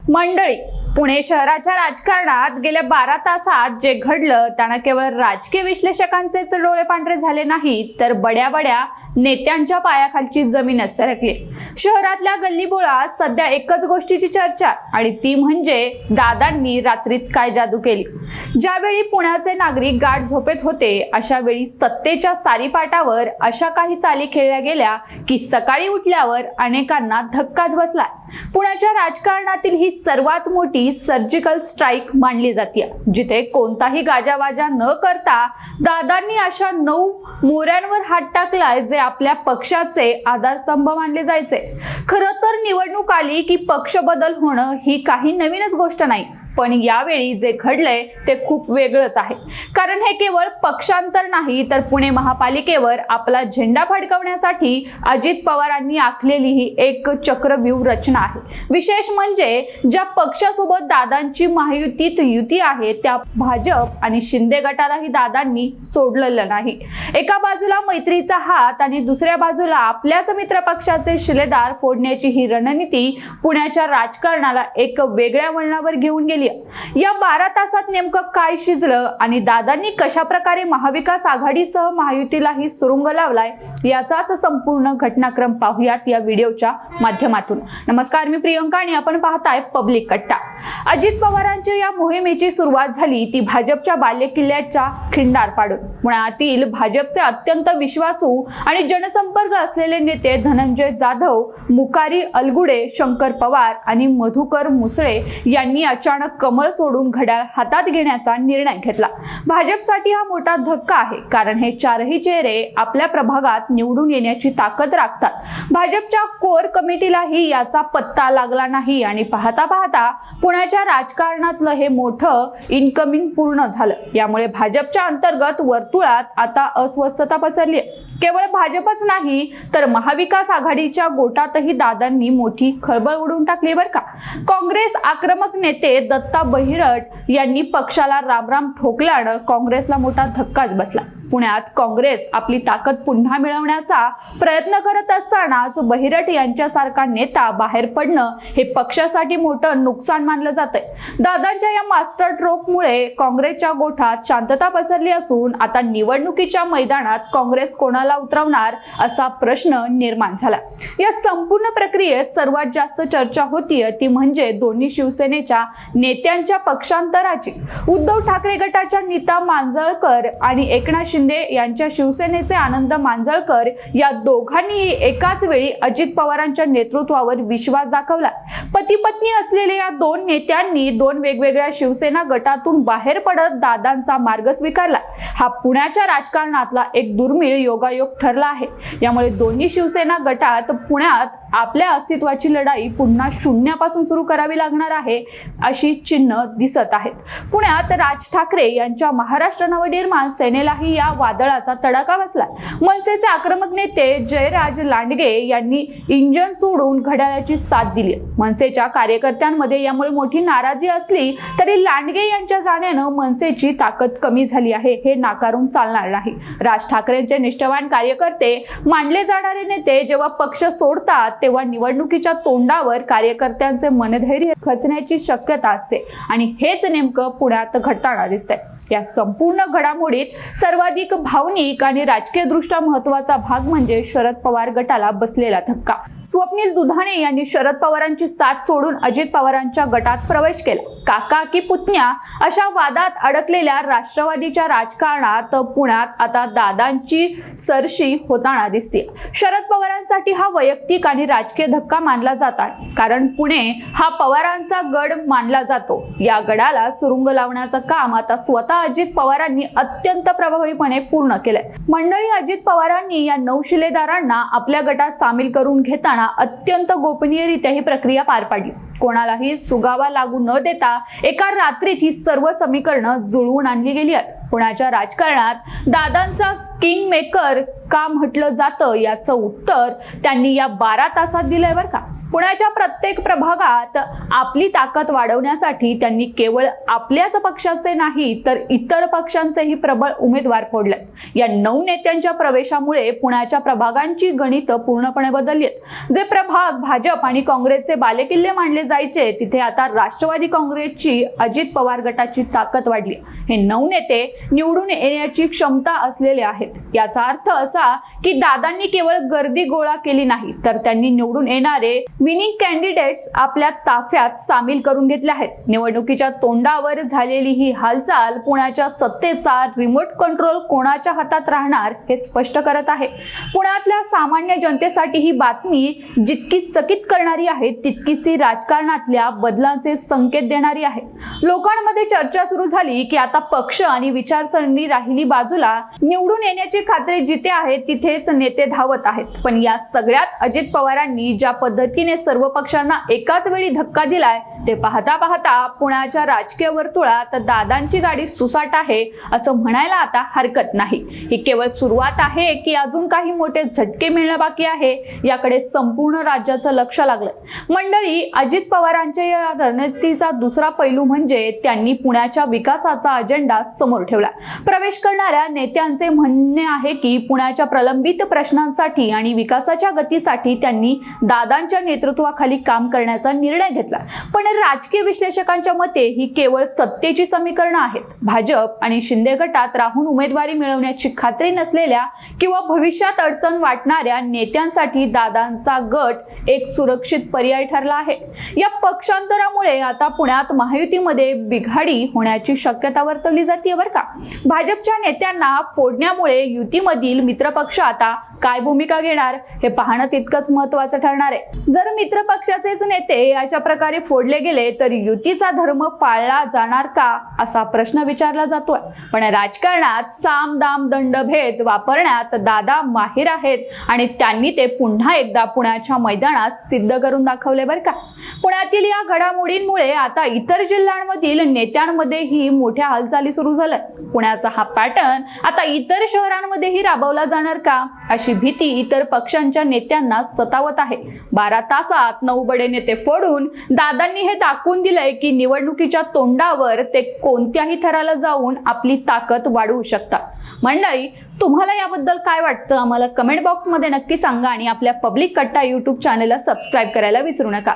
मंडळी, पुणे शहराच्या राजकारणात गेल्या 12 तासात जे घडलं त्यानं केवळ राजकीय विश्लेषकांचेच डोळे पांढरे झाले नाहीत, तर बड्या नेत्यांच्या पायाखालची जमीनच सरकली। शहरातल्या गल्लीबोळात सध्या एकच गोष्टीची चर्चा आणि ती म्हणजे दादांनी रात्रीत काय जादू केली। ज्यावेळी पुण्याचे नागरिक गाढ झोपेत होते, अशा वेळी सत्तेच्या सारीपाटावर अशा काही चाली खेळल्या गेल्या की सकाळी उठल्यावर अनेकांना धक्काच बसला। पुण्याच्या राजकारणातील ही सर्वात मोठी सर्जिकल स्ट्राईक मानली जाते, जिथे कोणताही गाजावाजा न करता दादांनी अशा 9 मोऱ्यांवर हात टाकलाय जे आपल्या पक्षाचे आधारस्तंभ मानले जायचे। खरं तर निवडणूक आली की पक्ष बदल होणं ही काही नवीनच गोष्ट नाही, पण यावेळी जे घडलंय ते खूप वेगळंच आहे। कारण हे केवळ पक्षांतर नाही, तर पुणे महापालिकेवर आपला झेंडा फडकवण्यासाठी अजित पवारांनी आखलेली ही एक चक्रव्यूह रचना आहे। विशेष म्हणजे ज्या पक्षासोबत दादांची महायुतीत युती आहे त्या भाजप आणि शिंदे गटालाही दादांनी सोडलेलं नाही। एका बाजूला मैत्रीचा हात आणि दुसऱ्या बाजूला आपल्याच मित्र पक्षाचे शिलेदार फोडण्याची ही रणनीती पुण्याच्या राजकारणाला एक वेगळ्या वळणावर घेऊन गेली। या 12 तासात नेमकं काय शिजलं आणि दादांनी कशा प्रकारे महाविकास आघाडीसह महायुतीलाही सुरुंग लावलाय, याचाच संपूर्ण घटनाक्रम पाहूयात या व्हिडिओच्या माध्यमातून। नमस्कार, मी प्रियंका आणि आपण पाहताय पब्लिक कट्टा। अजित पवारांच्या या मोहिमेची सुरुवात झाली ती भाजपच्या बालेकिल्ल्याच्या खिंडार पाडून। पुण्यातील भाजपचे अत्यंत विश्वासू आणि जनसंपर्क असलेले नेते धनंजय जाधव, मुकारी अलगुडे, शंकर पवार आणि मधुकर मुसळे यांनी अचानक कमळ सोडून घड्याळ हातात घेण्याचा निर्णय घेतला। भाजपसाठी हा मोठा धक्का आहे, कारण हे चारही चेहरे आपल्या प्रभागात निवडून येण्याची ताकद राखतात। भाजपच्या कोर कमिटीलाही याचा पत्ता लागला नाही आणि पाहता पाहता पुण्याच्या राजकारणातलं हे मोठं इनकमिंग पूर्ण झालं। यामुळे भाजपच्या अंतर्गत वर्तुळात आता अस्वस्थता पसरली। केवळ भाजपच नाही तर महाविकास आघाडीच्या गोटातही दादांनी मोठी खळबळ उडवून टाकली बरं का। काँग्रेस आक्रमक नेते दत्ता बहिरट यांनी पक्षाला रामराम ठोकल्यानं काँग्रेसला मोठा धक्काच बसला। पुण्यात काँग्रेस आपली ताकद पुन्हा मिळवण्याचा प्रयत्न करत असतानाच बहिरट यांच्यासारखा नेता बाहेर पडणं हे पक्षासाठी मोठं नुकसान मानलं जातंय। दादांच्या या मास्टर ट्रोकमुळे काँग्रेसच्या गोठात शांतता पसरली असून आता निवडणुकीच्या मैदानात काँग्रेस कोणाला उतरवणार असा प्रश्न निर्माण झाला। या संपूर्ण प्रक्रियेत सर्वात जास्त चर्चा होतीये ती म्हणजे दोन्ही शिवसेनेच्या नेत्यांच्या पक्षांतराची। उद्धव ठाकरे गटाच्या नीता मांजळकर आणि एकनाथ शिंदे यांच्या शिवसेनेचे आनंद मांजळकर या दोघांनीही एकाच वेळी अजित पवारांच्या नेतृत्वावर विश्वास दाखवला। पती पत्नी असलेल्या या दोन नेत्यांनी 2 वेगवेगळ्या शिवसेना गटातून बाहेर पडत दादांचा मार्ग स्वीकारला। हा पुण्याच्या राजकारणातला एक दुर्मिळ योगायोग ठरला आहे। यामुळे दोन्ही शिवसेना गटात पुण्यात आपल्या अस्तित्वाची लढाई पुन्हा शून्यापासून सुरू करावी लागणार आहे अशी चिन्ह दिसत आहेत। पुण्यात राज ठाकरे यांच्या महाराष्ट्र नवनिर्माण सेनेलाही या वादळाचा तडाखा बसला। मनसेचे आक्रमक नेते जयराज लांडगे यांनी इंजन सोडून घड्याळाची साथ दिली। मनसेच्या कार्यकर्त्यांमध्ये यामुळे मोठी नाराजी असली तरी लांडगे यांच्या जाण्यानं मनसेची ताकद कमी झाली आहे हे नाकारून चालणार नाही। राज ठाकरेंचे निष्ठावान कार्यकर्ते मानले जाणारे नेते जेव्हा पक्ष सोडतात तेव्हा निवडणुकीच्या तोंडावर कार्यकर्त्यांचे मनधैर्य खचण्याची शक्यता असते आणि हेच नेमकं पुण्यात घडताना दिसतंय। या संपूर्ण घडामोडीत सर्वाधिक भावनिक आणि राजकीय दृष्ट्या महत्त्वाचा भाग म्हणजे शरद पवार गटाला बसलेला धक्का। स्वप्नील दुधाणे यांनी शरद पवारांची साथ सोडून अजित पवारांच्या गटात प्रवेश केला। काका की पुतण्या अशा वादात अडकलेल्या राष्ट्रवादीच्या राजकारणात पुण्यात आता दादांची सरशी होताना दिसते। शरद पवारांसाठी हा वैयक्तिक आणि राजकीय धक्का मानला जात आहे, कारण पुणे हा पवारांचा गड मानला जातो। या गडाला सुरुंग लावण्याचं काम आता स्वतः अजित पवारांनी अत्यंत प्रभावीपणे पूर्ण केलंय। मंडळी, अजित पवारांनी या 9 शिलेदारांना आपल्या गटात सामील करून घेताना अत्यंत गोपनीयरित्या ही प्रक्रिया पार पाडली। कोणालाही सुगावा लागू न देता एका रात्रीत ही सर्व समीकरणं जुळवून आणली गेली आहेत। पुण्याच्या राजकारणात दादांचा किंग मेकर का म्हटलं जातं याचं उत्तर त्यांनी या 12 तासात दिलंय बरं का. पुण्याच्या प्रत्येक प्रभागात आपली ताकद वाढवण्यासाठी त्यांनी केवळ आपल्याच पक्षाचे नाही तर इतर पक्षांचेही प्रबळ उमेदवार फोडलेत. या 9 नेत्यांच्या प्रवेशामुळे पुण्याच्या प्रभागांची गणितं पूर्णपणे बदलली आहेत. जे प्रभाग भाजप आणि काँग्रेसचे बालेकिल्ले मानले जायचे तिथे आता राष्ट्रवादी काँग्रेसची अजित पवार गटाची ताकद वाढली. हे 9 नेते निवडून येण्याची क्षमता असलेले आहेत. याचा अर्थ असा की दादांनी केवळ गर्दी गोळा केली नाही तर त्यांनी निवडून येणारे विनिंग कॅन्डिडेट्स आपल्या ताफ्यात सामील करून घेतले आहेत. निवडणुकीच्या तोंडावर झालेली ही हालचाल पुण्याच्या सत्तेचा रिमोट कंट्रोल कोणाच्या हातात राहणार हे स्पष्ट करत आहे. पुण्यातल्या सामान्य जनतेसाठी ही बातमी जितकी चकित करणारी आहे तितकीच ती राजकारणातल्या बदलांचे संकेत देणारी आहे. लोकांमध्ये चर्चा सुरू झाली की आता पक्ष आणि विचारसरणी राहिली बाजूला, निवडून येण्याची खात्री जिथे आहे तिथेच नेते धावत आहेत. पण या सगळ्यात अजित पवारांनी ज्या पद्धतीने सर्व पक्षांना एकाच वेळी धक्का दिलाय ते पाहता पाहता पुण्याच्या राजकीय वर्तुळात दादांची गाडी सुसाट आहे असं म्हणायला आता हरकत नाही. ही केवळ सुरुवात आहे की अजून काही मोठे झटके मिळणं बाकी आहे याकडे संपूर्ण राज्याचं लक्ष लागलंय. मंडळी, अजित पवारांच्या या रणनीतीचा दुसरा पैलू म्हणजे त्यांनी पुण्याच्या विकासाचा अजेंडा समोर ठेवला. प्रवेश करणाऱ्या नेत्यांचे म्हणणे आहे की पुण्याच्या प्रलंबित प्रश्नांसाठी आणि विकासाच्या गतीसाठी त्यांनी दादांच्या नेतृत्वाखाली काम करण्याचा निर्णय घेतला. पण राजकीय विश्लेषकांच्या मते ही केवळ सत्तेची समीकरणं आहेत. भाजप आणि शिंदे गटात राहून उमेदवारी मिळवण्याची खात्री नसलेल्या किंवा भविष्यात अडचण वाटणाऱ्या नेत्यांसाठी दादांचा गट एक सुरक्षित पर्याय ठरला आहे. या पक्षांतरामुळे आता पुण्यात महायुतीमध्ये बिघाडी होण्याची शक्यता वर्तवली जाते बरं का. भाजपच्या नेत्यांना फोडण्यामुळे युतीमधील मित्रपक्ष आता काय भूमिका घेणार हे पाहणं तितकंच महत्त्वाचं ठरणार आहे. जर मित्रपक्षाचेच नेते अशा प्रकारे फोडले गेले तर युतीचा धर्म पाळला जाणार का असा प्रश्न विचारला जातोय. पण राजकारणात साम दाम दंड भेद वापरण्यात दादा माहिर आहेत आणि त्यांनी ते पुन्हा एकदा पुण्याच्या मैदानात सिद्ध करून दाखवले बरं का. पुण्यातील या घडामोडींमुळे आता इतर जिल्ह्यांमधील नेत्यांमध्येही मोठ्या हालचाली सुरू झाल्या. पुण्याचा हा पॅटर्न आता इतर शहरांमध्येही राबवला जाणार का अशी भीती इतर पक्षांच्या नेत्यांना सतावत आहे. 12 तासात 9 बडे नेते फोडून दादांनी हे दाखवून दिलंय की निवडणुकीच्या तोंडावर ते कोणत्याही थराला जाऊन आपली ताकद वाढवू शकतात. मंडळी, तुम्हाला याबद्दल काय वाटतं आम्हाला कमेंट बॉक्समध्ये नक्की सांगा आणि आपल्या पब्लिक कट्टा YouTube चॅनलला सबस्क्राईब करायला विसरू नका.